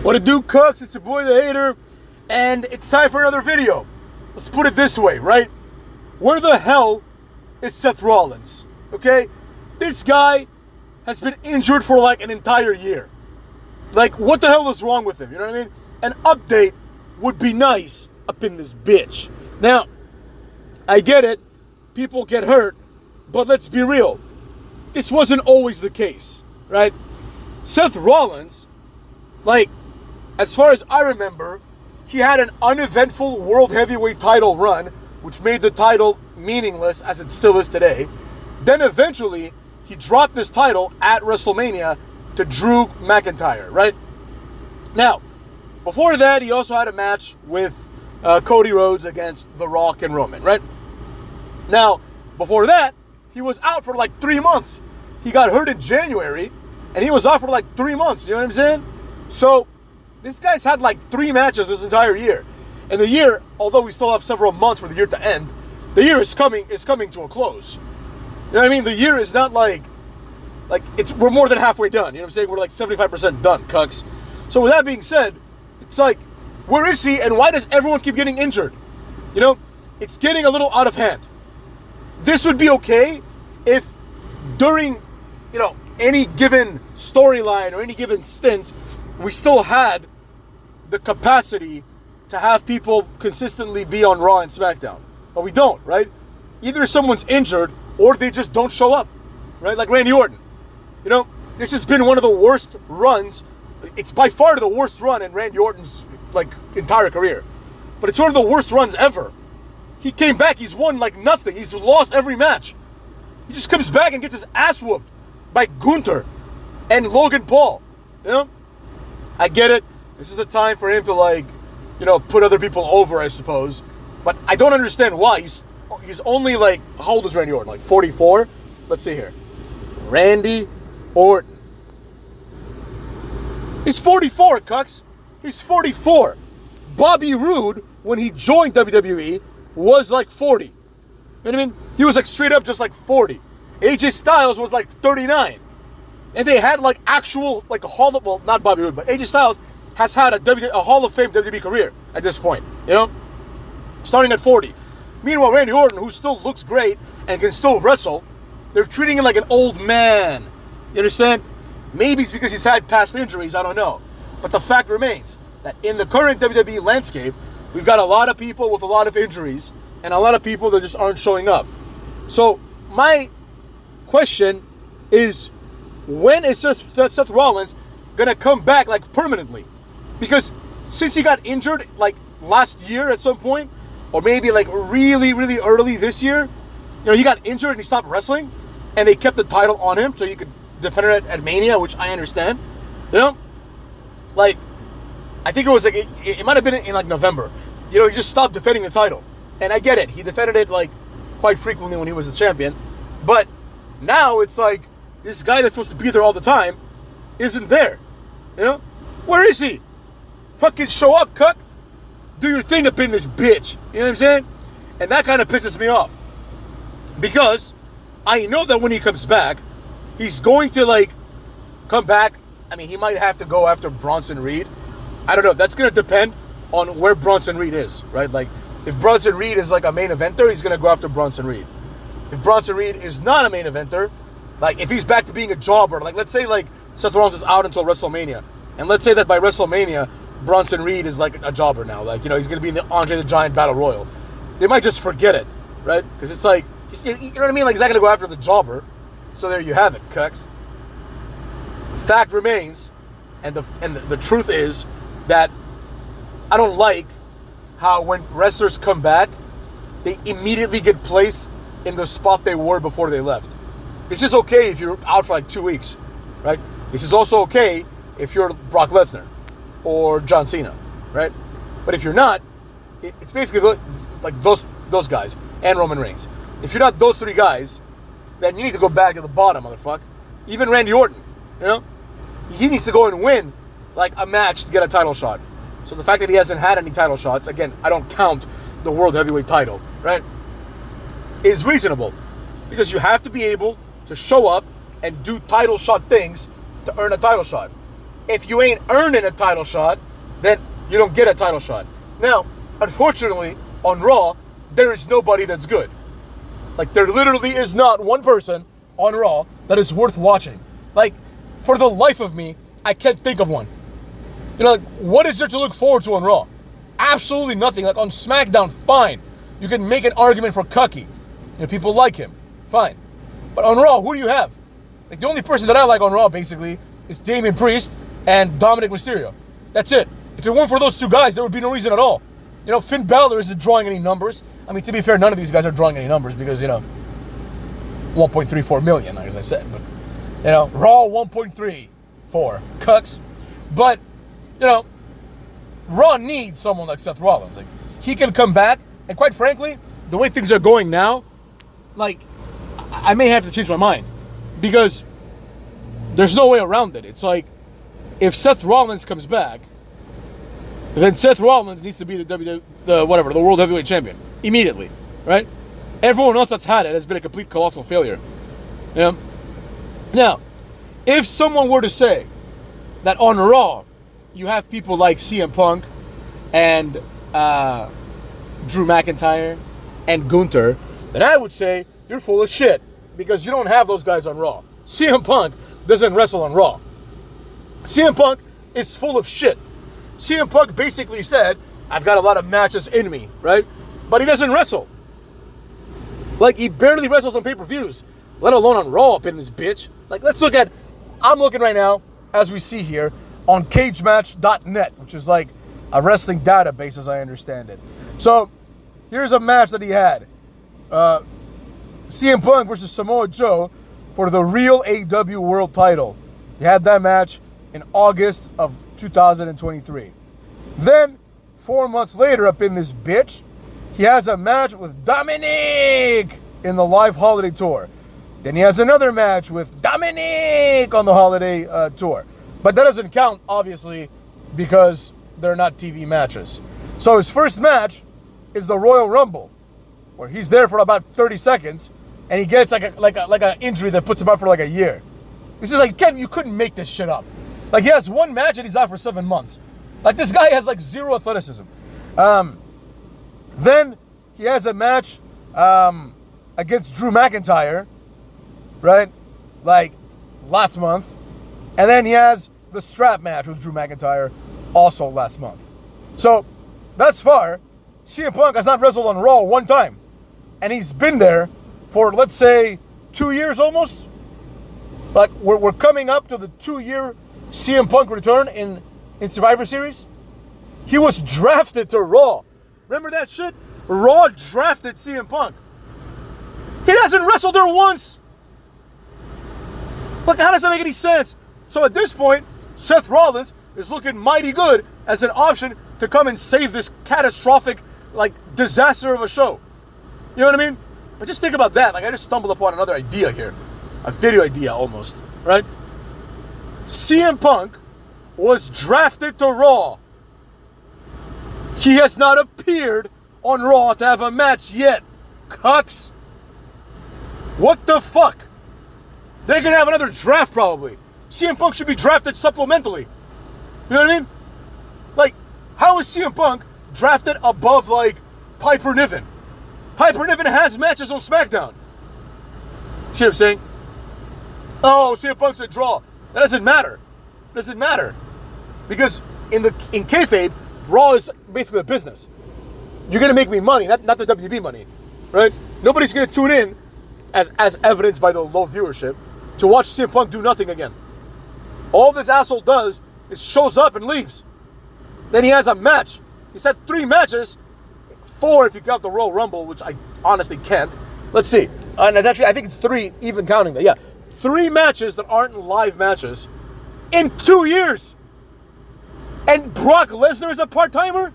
What it do, Cooks? It's your boy the Hater, and it's time for another video. Let's put it this way, right? Where the hell is Seth Rollins? Okay? This guy has been injured for like an entire year. Like, what the hell is wrong with him? You know what I mean? An update would be nice up in this bitch. Now, I get it. People get hurt, but let's be real. This wasn't always the case, right? Seth Rollins, like, as far as I remember, he had an uneventful World Heavyweight title run, which made the title meaningless as it still is today. Then eventually, he dropped this title at WrestleMania to Drew McIntyre, right? Now, before that, he also had a match with Cody Rhodes against The Rock and Roman, right? Now, before that, he was out for like 3 months. He got hurt in January, and he was out for like 3 months, you know what I'm saying? So, this guy's had like 3 matches this entire year. And the year, although we still have several months for the year to end, the year is coming to a close. You know what I mean? The year is not like we're more than halfway done. You know what I'm saying? We're like 75% done, cucks. So with that being said, it's like, where is he and why does everyone keep getting injured? You know, it's getting a little out of hand. This would be okay if during, you know, any given storyline or any given stint, we still had the capacity to have people consistently be on Raw and SmackDown. But we don't, right? Either someone's injured or they just don't show up, right? Like Randy Orton. You know, this has been one of the worst runs. It's by far the worst run in Randy Orton's, like, entire career. But it's one of the worst runs ever. He came back, he's won like nothing. He's lost every match. He just comes back and gets his ass whooped by Gunther and Logan Paul. You know? I get it. This is the time for him to, like, you know, put other people over, I suppose. But I don't understand why. He's only like, how old is Randy Orton? Like 44? Let's see here. Randy Orton. He's 44, cucks. He's 44. Bobby Roode, when he joined WWE, was like 40. You know what I mean? He was like straight up just like 40. AJ Styles was like 39. And they had like actual, like a Hall of, well, not Bobby Roode, but AJ Styles has had a Hall of Fame WWE career at this point, you know? Starting at 40. Meanwhile, Randy Orton, who still looks great and can still wrestle, they're treating him like an old man. You understand? Maybe it's because he's had past injuries, I don't know. But the fact remains that in the current WWE landscape, we've got a lot of people with a lot of injuries and a lot of people that just aren't showing up. So my question is, when is Seth Rollins gonna come back like permanently? Because since he got injured like last year at some point, or maybe like really, really early this year, you know, he got injured and he stopped wrestling, and they kept the title on him so he could defend it at Mania, which I understand. You know, like, I think it was like it might have been in like November. You know, he just stopped defending the title, and I get it. He defended it like quite frequently when he was the champion, but now it's like this guy that's supposed to be there all the time isn't there. You know, where is he? Fucking show up, cuck. Do your thing up in this bitch. You know what I'm saying? And that kind of pisses me off. Because I know that when he comes back, he's going to, like, come back. I mean, he might have to go after Bronson Reed. I don't know. That's going to depend on where Bronson Reed is, right? Like, if Bronson Reed is, like, a main eventer, he's going to go after Bronson Reed. If Bronson Reed is not a main eventer, like, if he's back to being a jobber, like, let's say, like, Seth Rollins is out until WrestleMania. And let's say that by WrestleMania, Bronson Reed is like a jobber now. Like, you know, he's going to be in the Andre the Giant Battle Royal. They might just forget it, right? Because it's like, you know what I mean? Like, he's not going to go after the jobber. So there you have it, cucks. Fact remains, and the truth is that I don't like how when wrestlers come back, they immediately get placed in the spot they were before they left. This is okay if you're out for like 2 weeks, right? This is also okay if you're Brock Lesnar or John Cena, right? But if you're not, it's basically like those guys and Roman Reigns. If you're not those 3 guys, then you need to go back to the bottom, motherfucker. Even Randy Orton, you know? He needs to go and win like a match to get a title shot. So the fact that he hasn't had any title shots, again, I don't count the World Heavyweight title, right? Is reasonable. Because you have to be able to show up and do title shot things to earn a title shot. if you ain't earning a title shot, then you don't get a title shot. Now, unfortunately, on Raw, there is nobody that's good. Like, there literally is not one person on Raw that is worth watching. Like, for the life of me, I can't think of one. You know, like, what is there to look forward to on Raw? Absolutely nothing. Like, on SmackDown, fine. You can make an argument for Cucky. You know, people like him. Fine. But on Raw, who do you have? Like, the only person that I like on Raw, basically, is Damian Priest and Dominic Mysterio. That's it. If it weren't for those two guys, there would be no reason at all. You know, Finn Balor isn't drawing any numbers. I mean, to be fair, none of these guys are drawing any numbers because, you know, 1.34 million, as I said. But, you know, Raw 1.34. Cucks. But, you know, Raw needs someone like Seth Rollins. Like, he can come back, and quite frankly, the way things are going now, like, I may have to change my mind because there's no way around it. It's like, if Seth Rollins comes back, then Seth Rollins needs to be the World Heavyweight Champion immediately, right? Everyone else that's had it has been a complete colossal failure. You know? Now, if someone were to say that on Raw you have people like CM Punk and Drew McIntyre and Gunther, then I would say you're full of shit because you don't have those guys on Raw. CM Punk doesn't wrestle on Raw. CM Punk is full of shit. CM Punk basically said, I've got a lot of matches in me, right? But he doesn't wrestle. Like, he barely wrestles on pay-per-views, let alone on Raw up in this bitch. Like, let's look at, I'm looking right now, as we see here, on cagematch.net, which is like a wrestling database as I understand it. So, here's a match that he had. CM Punk versus Samoa Joe for the real AEW World title. He had that match in August of 2023. Then, 4 months later, up in this bitch, he has a match with Dominic in the live holiday tour. Then he has another match with Dominic on the holiday tour. But that doesn't count, obviously, because they're not TV matches. So his first match is the Royal Rumble, where he's there for about 30 seconds, and he gets like a injury that puts him out for like a year. This is like, Ken, you couldn't make this shit up. Like, he has one match and he's out for 7 months. Like, this guy has like zero athleticism. Then he has a match against Drew McIntyre, right? Like, last month. And then he has the strap match with Drew McIntyre also last month. So, thus far, CM Punk has not wrestled on Raw one time. And he's been there for, let's say, 2 years almost. Like, we're coming up to the 2-year CM Punk return in Survivor Series. He was drafted to Raw. Remember that shit? Raw drafted CM Punk. He hasn't wrestled there once. Like, how does that make any sense? So at this point, Seth Rollins is looking mighty good as an option to come and save this catastrophic, like, disaster of a show. You know what I mean? But just think about that. Like, I just stumbled upon another idea here. A video idea, almost. Right? CM Punk was drafted to Raw. He has not appeared on Raw to have a match yet. Cucks. What the fuck? They're going to have another draft, probably. CM Punk should be drafted supplementally. You know what I mean? Like, how is CM Punk drafted above, like, Piper Niven? Piper Niven has matches on SmackDown. See what I'm saying? Oh, CM Punk's a draw. That doesn't matter. It doesn't matter. Because in kayfabe, Raw is basically a business. You're going to make me money, not the WWE money. Right? Nobody's going to tune in, as evidenced by the low viewership, to watch CM Punk do nothing again. All this asshole does is shows up and leaves. Then he has a match. He's had 3 matches. 4 if you count the Royal Rumble, which I honestly can't. Let's see. And it's actually, I think it's 3, even counting that. Yeah. 3 matches that aren't live matches in 2 years. And Brock Lesnar is a part-timer?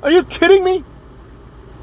Are you kidding me?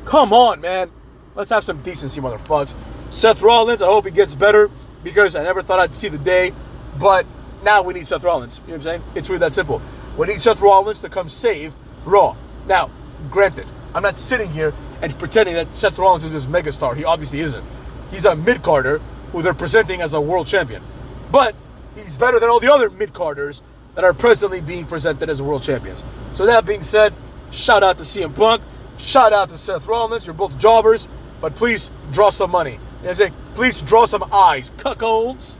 Come on, man. Let's have some decency, motherfuckers. Seth Rollins, I hope he gets better, because I never thought I'd see the day, but now we need Seth Rollins. You know what I'm saying? It's really that simple. We need Seth Rollins to come save Raw. Now, granted, I'm not sitting here and pretending that Seth Rollins is this megastar. He obviously isn't. He's a mid-carder who they're presenting as a world champion. But he's better than all the other mid-carders that are presently being presented as world champions. So that being said, shout out to CM Punk, shout out to Seth Rollins. You're both jobbers, but please draw some money. You know what I'm saying? Please draw some eyes, cuckolds.